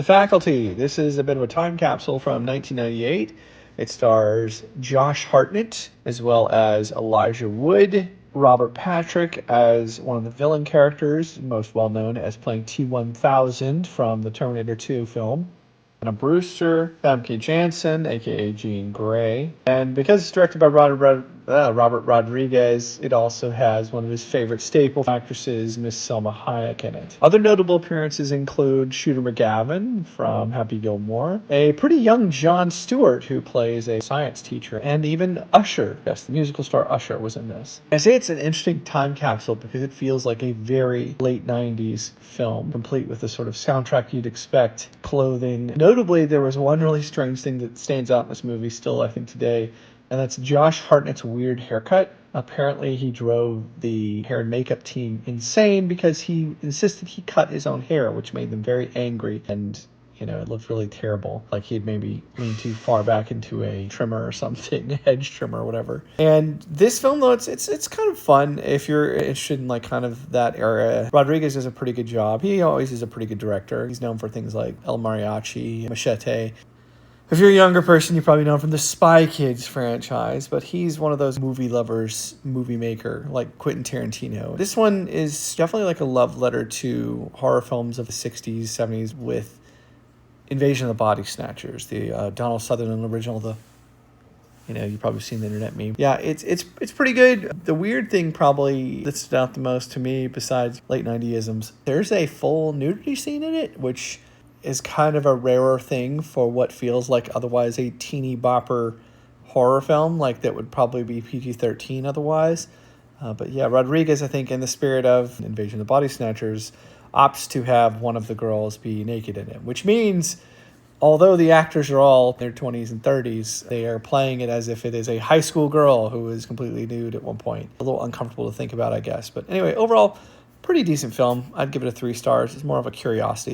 The Faculty. This is a bit of a time capsule from 1998. It stars Josh Hartnett as well as Elijah Wood. Robert Patrick as one of the villain characters, most well known as playing T-1000 from the Terminator 2 film. Anna Brewster, Famke Janssen, aka Jean Grey. And because it's directed by Robert Rodriguez, it also has one of his favorite staple actresses, Miss Selma Hayek, in it. Other notable appearances include Shooter McGavin from Happy Gilmore, a pretty young Jon Stewart who plays a science teacher, and even Usher. Yes, the musical star Usher was in this. I say it's an interesting time capsule because it feels like a very late 90s film, complete with the sort of soundtrack you'd expect, clothing. Notably, there was one really strange thing that stands out in this movie still, I think, today, and that's Josh Hartnett's weird haircut. Apparently, he drove the hair and makeup team insane because he insisted he cut his own hair, which made them very angry, and it looked really terrible. Like he'd maybe leaned too far back into a trimmer or something, a hedge trimmer or whatever. And this film, though, it's kind of fun if you're interested in like kind of that era. Rodriguez does a pretty good job. He always is a pretty good director. He's known for things like El Mariachi, Machete. If you're a younger person, you probably know him from the Spy Kids franchise, but he's one of those movie lovers, movie maker, like Quentin Tarantino. This one is definitely like a love letter to horror films of the 60s, 70s with Invasion of the Body Snatchers, the Donald Sutherland original, you've probably seen the internet meme. Yeah, it's pretty good. The weird thing probably that stood out the most to me, besides late 90isms, there's a full nudity scene in it, which is kind of a rarer thing for what feels like otherwise a teeny bopper horror film, like that would probably be PG-13 otherwise. But yeah, Rodriguez, I think, in the spirit of Invasion of the Body Snatchers, opts to have one of the girls be naked in it, which means although the actors are all in their 20s and 30s, they are playing it as if it is a high school girl who is completely nude at one point. A little uncomfortable to think about, I guess. But anyway, overall, pretty decent film. I'd give it a 3 stars. It's more of a curiosity